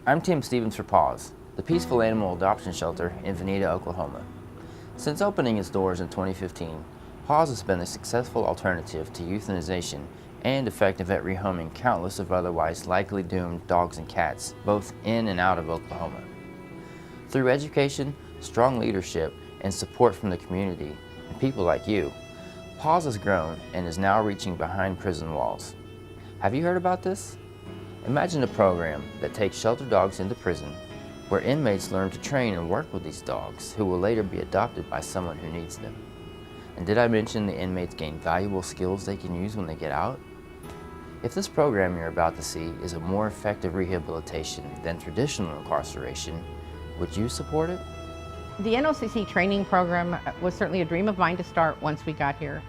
I'm Tim Stevens for PAAS, the peaceful animal adoption shelter in Vinita, Oklahoma. Since opening its doors in 2015, PAAS has been a successful alternative to euthanization and effective at rehoming countless of otherwise likely doomed dogs and cats, both in and out of Oklahoma. Through education, strong leadership, and support from the community and people like you, PAAS has grown and is now reaching behind prison walls. Have you heard about this? Imagine a program that takes shelter dogs into prison, where inmates learn to train and work with these dogs who will later be adopted by someone who needs them. And did I mention the inmates gain valuable skills they can use when they get out? If this program you're about to see is a more effective rehabilitation than traditional incarceration, would you support it? The NOCC training program was certainly a dream of mine to start once we got here.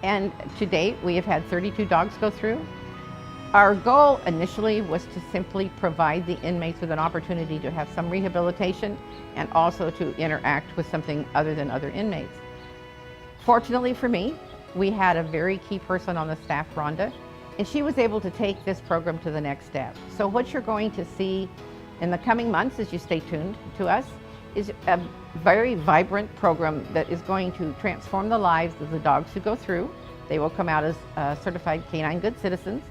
And to date, we have had 32 dogs go through. Our goal initially was to simply provide the inmates with an opportunity to have some rehabilitation and also to interact with something other than other inmates. Fortunately for me, we had a very key person on the staff, Rhonda, and she was able to take this program to the next step. So what you're going to see in the coming months, as you stay tuned to us, is a very vibrant program that is going to transform the lives of the dogs who go through. They will come out as certified canine good citizens.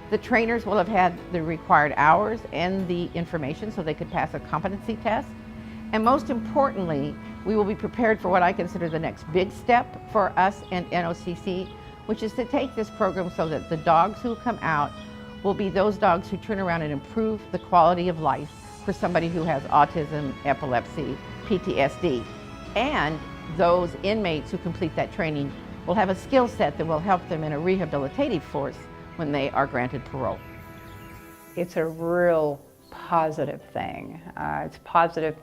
The trainers will have had the required hours and the information so they could pass a competency test. And most importantly, we will be prepared for what I consider the next big step for us and NOCC, which is to take this program so that the dogs who come out will be those dogs who turn around and improve the quality of life for somebody who has autism, epilepsy, PTSD. And those inmates who complete that training will have a skill set that will help them in a rehabilitative force when they are granted parole. It's a real positive thing. It's positive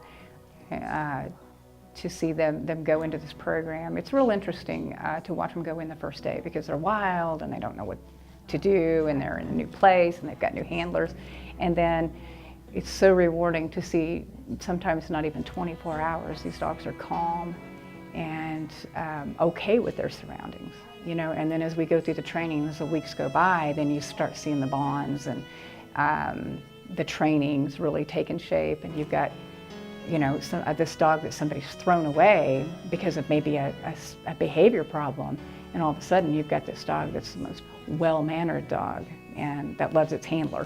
to see them go into this program. It's real interesting to watch them go in the first day because they're wild and they don't know what to do and they're in a new place and they've got new handlers. And then it's so rewarding to see sometimes not even 24 hours, these dogs are calm and okay with their surroundings. You know, and then as we go through the training, as the weeks go by, then you start seeing the bonds and the training's really taking shape, and you've got, you know, this dog that somebody's thrown away because of maybe a behavior problem, and all of a sudden you've got this dog that's the most well-mannered dog and that loves its handler.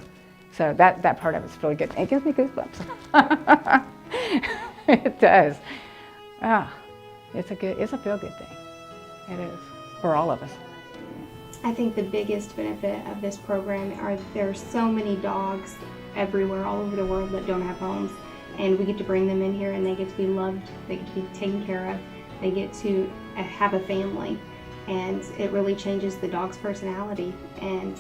So that part of it's really good. It gives me goosebumps. It does. It's a feel-good thing. It is. For all of us. I think the biggest benefit of this program are there are so many dogs everywhere, all over the world that don't have homes, and we get to bring them in here and they get to be loved, they get to be taken care of, they get to have a family, and it really changes the dog's personality and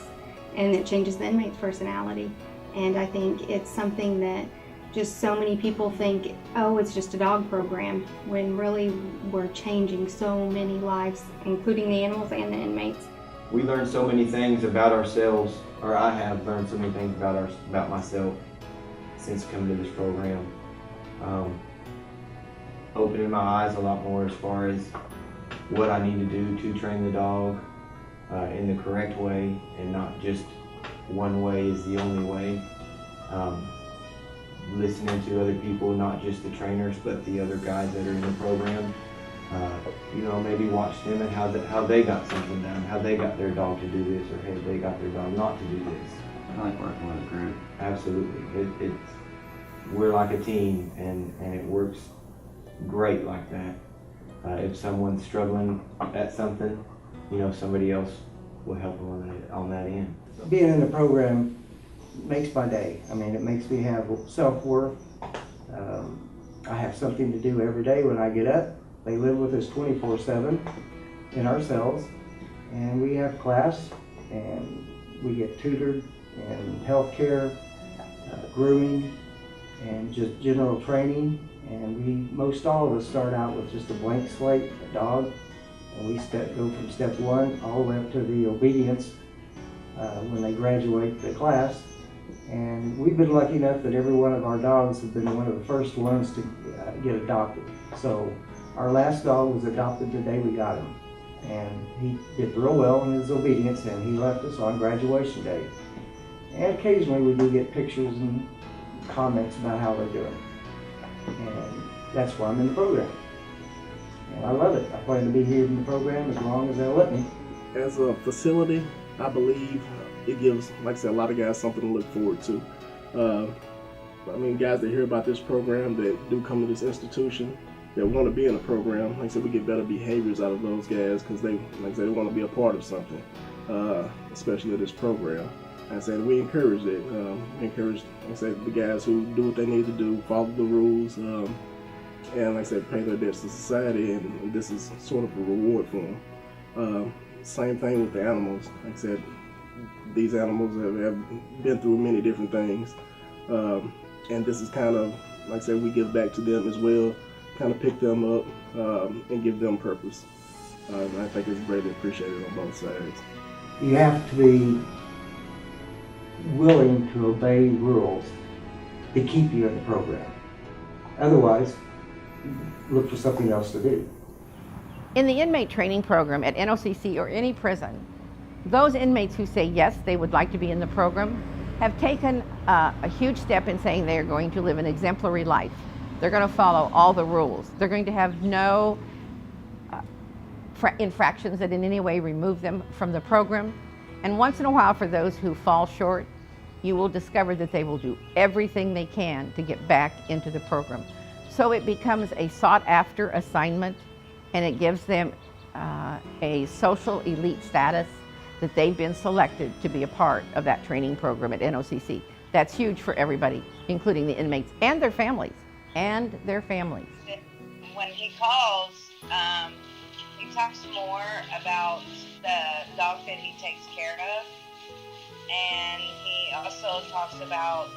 it changes the inmate's personality. And I think it's something that just so many people think, oh, it's just a dog program, when really we're changing so many lives, including the animals and the inmates. We learn so many things about ourselves, or I have learned so many things about myself since coming to this program. Opening my eyes a lot more as far as what I need to do to train the dog in the correct way, and not just one way is the only way. Listening to other people, not just the trainers, but the other guys that are in the program. You know, maybe watch them and how they got something done, how they got their dog to do this, or how they got their dog not to do this. I like working with a group. Absolutely. We're like a team, and it works great like that. If someone's struggling at something, you know, somebody else will help them on that end. Being in the program makes my day. I mean, it makes me have self-worth. I have something to do every day when I get up. They live with us 24/7 in our cells, and we have class, and we get tutored and health care, grooming, and just general training. And most all of us start out with just a blank slate, a dog, and we go from step one all the way up to the obedience when they graduate the class. And we've been lucky enough that every one of our dogs have been one of the first ones to get adopted. So our last dog was adopted the day we got him. And he did real well in his obedience, and he left us on graduation day. And occasionally we do get pictures and comments about how they're doing. And that's why I'm in the program. And I love it. I plan to be here in the program as long as they'll let me. As a facility, I believe it gives, like I said, a lot of guys something to look forward to. I mean, guys that hear about this program, that do come to this institution, that want to be in a program, like I said, we get better behaviors out of those guys because they, like I said, they want to be a part of something, especially this program. Like I said, we encourage it. We encourage, like I said, the guys who do what they need to do, follow the rules, and like I said, pay their debts to society, and this is sort of a reward for them. Same thing with the animals. Like I said, these animals have been through many different things. And this is kind of, like I said, we give back to them as well, kind of pick them up and give them purpose. And I think it's greatly appreciated on both sides. You have to be willing to obey rules to keep you in the program. Otherwise, look for something else to do. In the inmate training program at NOCC or any prison, those inmates who say yes, they would like to be in the program, have taken a huge step in saying they are going to live an exemplary life. They're going to follow all the rules. They're going to have no infractions that in any way remove them from the program. And once in a while, for those who fall short, you will discover that they will do everything they can to get back into the program. So it becomes a sought-after assignment, and it gives them a social elite status that they've been selected to be a part of that training program at NOCC. That's huge for everybody, including the inmates and their families. When he calls, he talks more about the dog that he takes care of, and he also talks about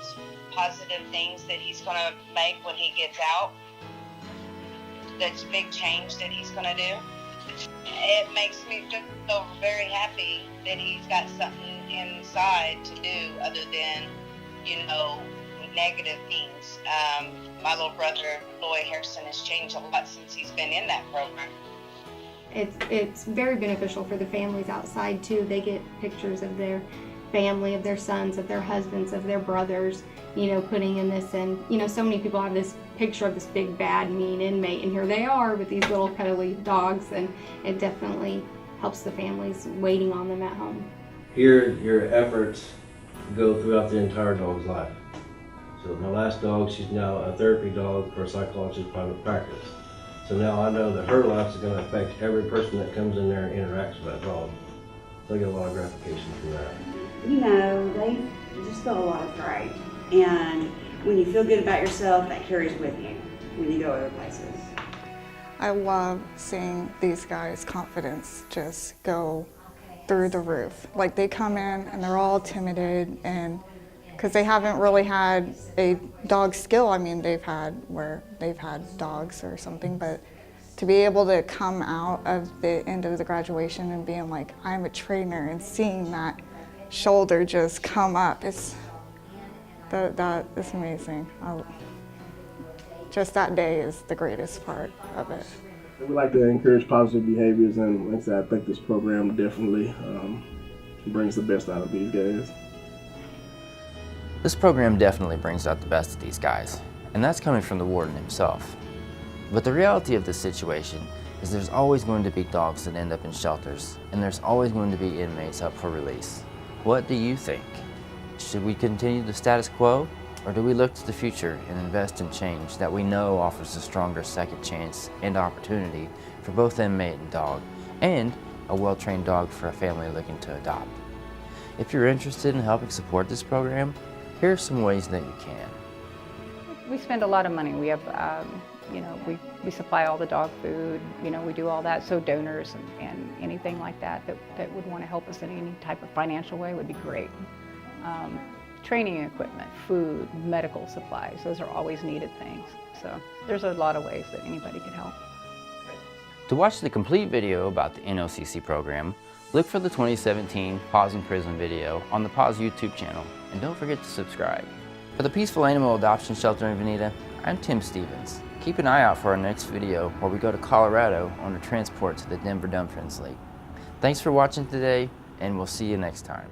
positive things that he's going to make when he gets out. That's a big change that he's going to do. It makes me just feel very happy that he's got something inside to do other than, negative things. My little brother, Lloyd Harrison, has changed a lot since he's been in that program. It's very beneficial for the families outside too. They get pictures of their family, of their sons, of their husbands, of their brothers, putting in this. And, so many people have this picture of this big, bad, mean inmate, and here they are with these little cuddly dogs, and it definitely helps the families waiting on them at home. Here, your efforts go throughout the entire dog's life. So my last dog, she's now a therapy dog for a psychologist's private practice. So now I know that her life is going to affect every person that comes in there and interacts with that dog. So I get a lot of gratification from that. They just feel a lot of pride. And when you feel good about yourself, that carries with you when you go other places. I love seeing these guys' confidence just go through the roof. Like, they come in and they're all timid, and because they haven't really had a dog skill. I mean, they've had dogs or something, but to be able to come out of the end of the graduation and being like, I'm a trainer, and seeing that shoulder just come up, that is amazing. Just that day is the greatest part of it. We like to encourage positive behaviors, and like I said, I think this program definitely brings the best out of these guys. This program definitely brings out the best of these guys, and that's coming from the warden himself. But the reality of this situation is there's always going to be dogs that end up in shelters, and there's always going to be inmates up for release. What do you think? Should we continue the status quo, or do we look to the future and invest in change that we know offers a stronger second chance and opportunity for both inmate and dog, and a well-trained dog for a family looking to adopt? If you're interested in helping support this program, here are some ways that you can. We spend a lot of money. We have, we supply all the dog food. We do all that. So donors and anything like that would want to help us in any type of financial way would be great. Training equipment, food, medical supplies, those are always needed things. So there's a lot of ways that anybody can help. To watch the complete video about the NOCC program, look for the 2017 PAAS Prison video on the PAAS YouTube channel, and don't forget to subscribe. For the Peaceful Animal Adoption Shelter in Vinita, I'm Tim Stevens. Keep an eye out for our next video where we go to Colorado on a transport to the Denver Dump Friends League. Thanks for watching today, and we'll see you next time.